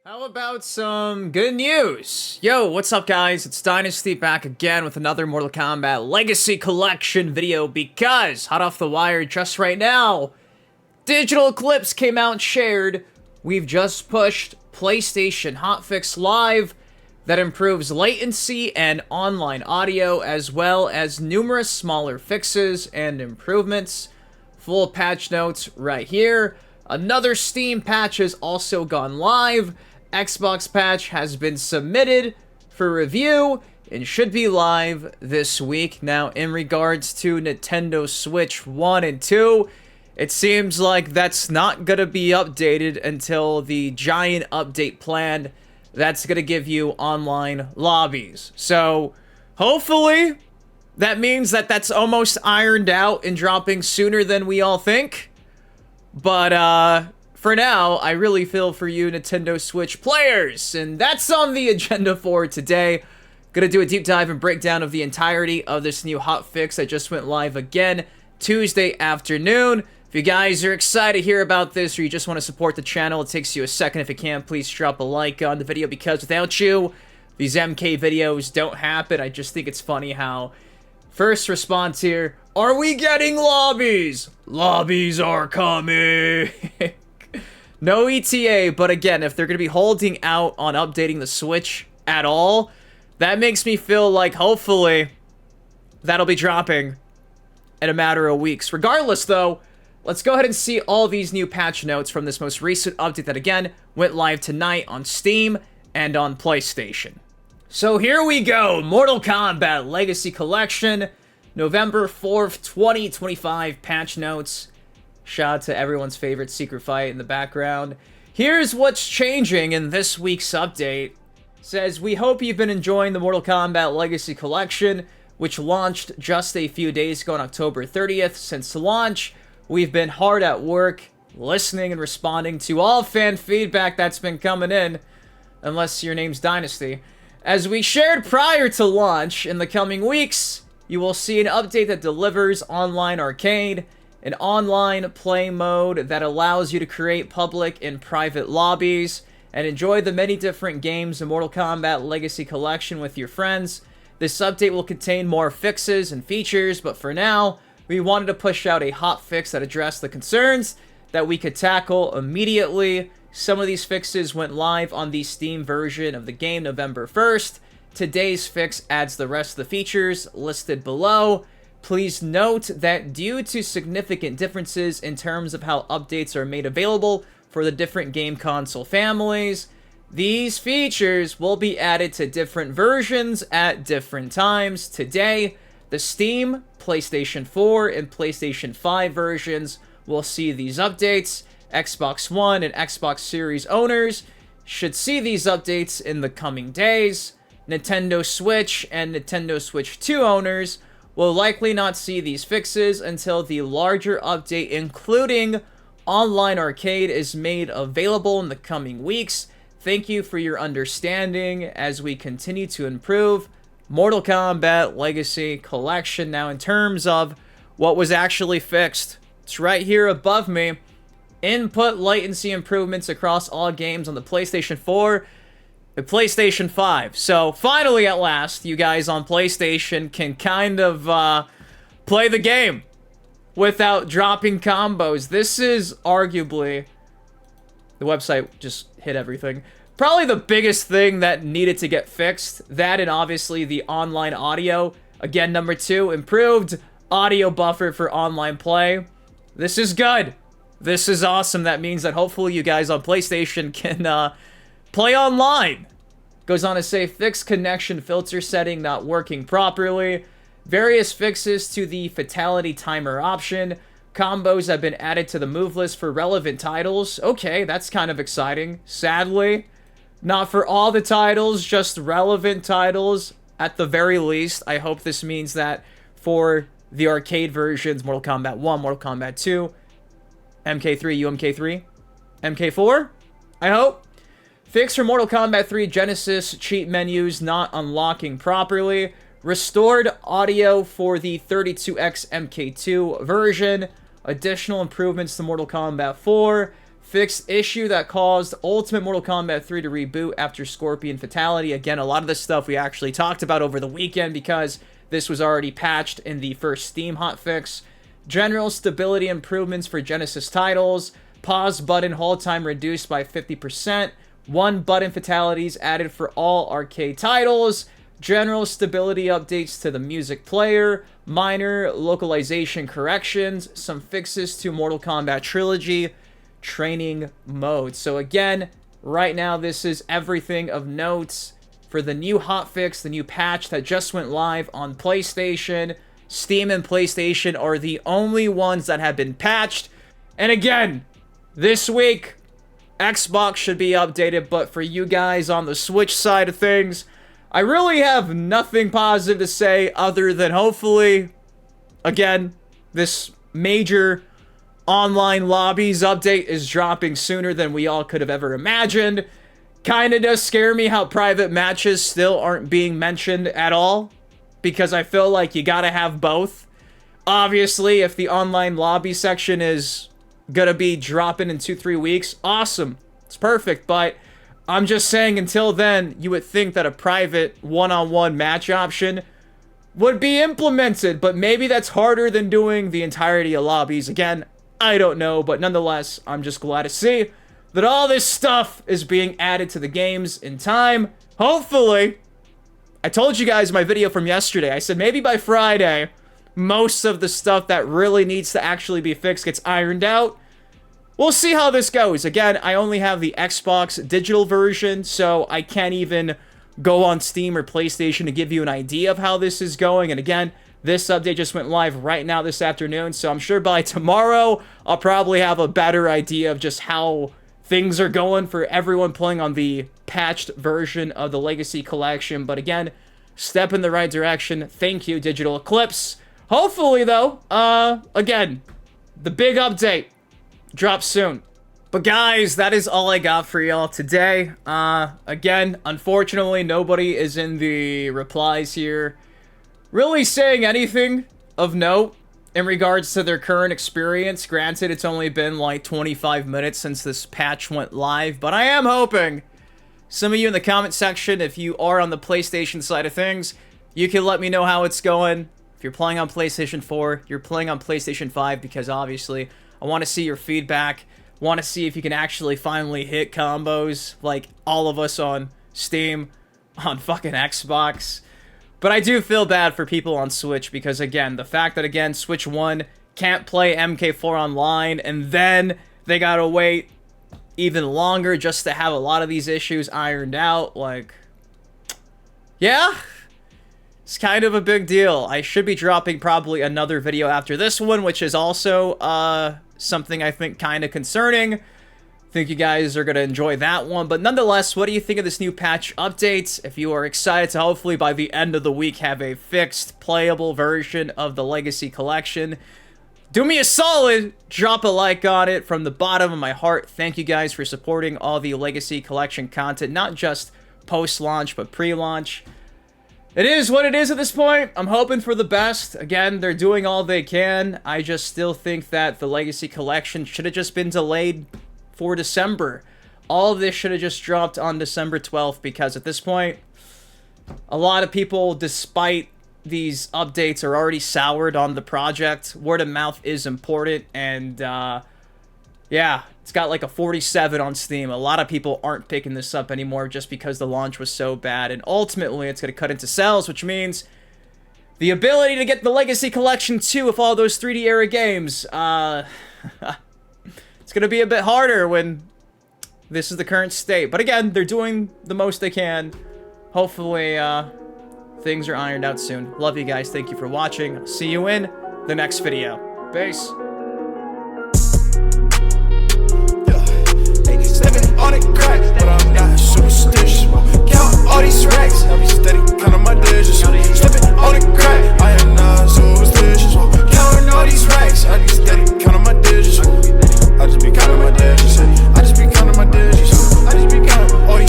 How about some good news? Yo, what's up guys? It's Dynasty back again with another Mortal Kombat Legacy Collection video because, hot off the wire just right now, Digital Eclipse came out and shared we've just pushed PlayStation Hotfix Live that improves latency and online audio as well as numerous smaller fixes and improvements. Full patch notes right here. Another Steam patch has also gone live. Xbox patch has been submitted for review and should be live this week. Now, in regards to Nintendo Switch 1 and 2, it seems like that's not going to be updated until the giant update plan that's going to give you online lobbies. So, hopefully, that means that that's almost ironed out and dropping sooner than we all think. But, for now, I really feel for you Nintendo Switch players, and that's on the agenda for today. Gonna do a deep dive and breakdown of the entirety of this new hotfix that just went live again Tuesday afternoon. If you guys are excited to hear about this or you just want to support the channel, it takes you a second. If you can, please drop a like on the video because without you, these MK videos don't happen. I just think it's funny how first response here, are we getting lobbies? Lobbies are coming. No ETA, but again, if they're going to be holding out on updating the Switch at all, that makes me feel like hopefully that'll be dropping in a matter of weeks. Regardless, though, let's go ahead and see all these new patch notes from this most recent update that, again, went live tonight on Steam and on PlayStation. So here we go, Mortal Kombat Legacy Collection, November 4th, 2025 patch notes. Shout out to everyone's favorite secret fight in the background. Here's what's changing in this week's update. It says, we hope you've been enjoying the Mortal Kombat Legacy Collection, which launched just a few days ago on October 30th. Since launch, we've been hard at work, listening and responding to all fan feedback that's been coming in, unless your name's Dynasty. As we shared prior to launch, in the coming weeks, you will see an update that delivers online arcade, an online play mode that allows you to create public and private lobbies and enjoy the many different games in Mortal Kombat Legacy Collection with your friends. This update will contain more fixes and features, but for now, we wanted to push out a hotfix that addressed the concerns that we could tackle immediately. Some of these fixes went live on the Steam version of the game November 1st. Today's fix adds the rest of the features listed below. Please note that due to significant differences in terms of how updates are made available for the different game console families, these features will be added to different versions at different times. Today, the Steam, PlayStation 4, and PlayStation 5 versions will see these updates. Xbox One and Xbox Series owners should see these updates in the coming days. Nintendo Switch and Nintendo Switch 2 owners will likely not see these fixes until the larger update, including online arcade, is made available in the coming weeks. Thank you for your understanding as we continue to improve Mortal Kombat Legacy Collection. Now, in terms of what was actually fixed, it's right here above me. Input latency improvements across all games on the PlayStation 4 and PlayStation 5. So, finally, at last, you guys on PlayStation can kind of play the game without dropping combos. This is arguably, the website just hit everything, probably the biggest thing that needed to get fixed. That and obviously the online audio. Again, number 2, improved audio buffer for online play. This is good. This is awesome. That means that hopefully you guys on PlayStation can play online. Goes on to say, fixed connection filter setting not working properly. Various fixes to the fatality timer option. Combos have been added to the move list for relevant titles. Okay, that's kind of exciting. Sadly, not for all the titles, just relevant titles at the very least. I hope this means that for the arcade versions, Mortal Kombat 1, Mortal Kombat 2, MK3, UMK3, MK4, I hope. Fix for Mortal Kombat 3 Genesis cheat menus not unlocking properly. Restored audio for the 32X MK2 version. Additional improvements to Mortal Kombat 4. fixed issue that caused Ultimate Mortal Kombat 3 to reboot after Scorpion Fatality. Again, a lot of this stuff we actually talked about over the weekend because this was already patched in the first Steam hotfix. General stability improvements for Genesis titles. Pause button hold time reduced by 50%. 1 button fatalities added for all arcade titles. General stability updates to the music player. Minor localization corrections. Some fixes to Mortal Kombat Trilogy. Training mode. So again, right now this is everything of note for the new hotfix, the new patch that just went live on PlayStation. Steam and PlayStation are the only ones that have been patched. And again, this week, Xbox should be updated, but for you guys on the Switch side of things, I really have nothing positive to say other than hopefully, again, this major online lobbies update is dropping sooner than we all could have ever imagined. Kinda does scare me how private matches still aren't being mentioned at all, because I feel like you gotta have both. Obviously, if the online lobby section is gonna be dropping in 2-3 weeks, awesome. It's perfect, but I'm just saying until then, you would think that a private one-on-one match option would be implemented, but maybe that's harder than doing the entirety of lobbies. Again, I don't know, but nonetheless, I'm just glad to see that all this stuff is being added to the games in time. Hopefully, I told you guys in my video from yesterday, I said maybe by Friday, most of the stuff that really needs to actually be fixed gets ironed out. We'll see how this goes. Again, I only have the Xbox digital version, so I can't even go on Steam or PlayStation to give you an idea of how this is going. And again, this update just went live right now this afternoon, so I'm sure by tomorrow, I'll probably have a better idea of just how things are going for everyone playing on the patched version of the Legacy Collection. But again, step in the right direction. Thank you, Digital Eclipse. Hopefully, though, again, the big update drops soon. But guys, that is all I got for y'all today. Again, unfortunately, nobody is in the replies here really saying anything of note in regards to their current experience. Granted, it's only been like 25 minutes since this patch went live, but I am hoping some of you in the comment section, if you are on the PlayStation side of things, you can let me know how it's going. If you're playing on PlayStation 4, you're playing on PlayStation 5, because obviously I want to see your feedback. Want to see if you can actually finally hit combos like all of us on Steam, on fucking Xbox. But I do feel bad for people on Switch, because again, the fact that again, Switch 1 can't play MK4 online, and then they gotta wait even longer just to have a lot of these issues ironed out, like, yeah, it's kind of a big deal. I should be dropping probably another video after this one, which is also, something I think kind of concerning. Think you guys are going to enjoy that one. But nonetheless, what do you think of this new patch update? If you are excited to hopefully by the end of the week have a fixed, playable version of the Legacy Collection, do me a solid, drop a like on it from the bottom of my heart. Thank you guys for supporting all the Legacy Collection content, not just post-launch, but pre-launch. It is what it is at this point. I'm hoping for the best. Again, they're doing all they can. I just still think that the Legacy Collection should have just been delayed for December. All of this should have just dropped on December 12th, because at this point, a lot of people, despite these updates, are already soured on the project. Word of mouth is important, and yeah, it's got like a 47 on Steam. A lot of people aren't picking this up anymore just because the launch was so bad, and ultimately it's going to cut into sales, which means the ability to get the Legacy Collection 2 with all those 3D era games, it's going to be a bit harder when this is the current state. But again, they're doing the most they can. Hopefully, things are ironed out soon. Love you guys. Thank you for watching. I'll see you in the next video. Peace. On it crack, but I'm not superstitious. Count all these racks, I be steady, counting my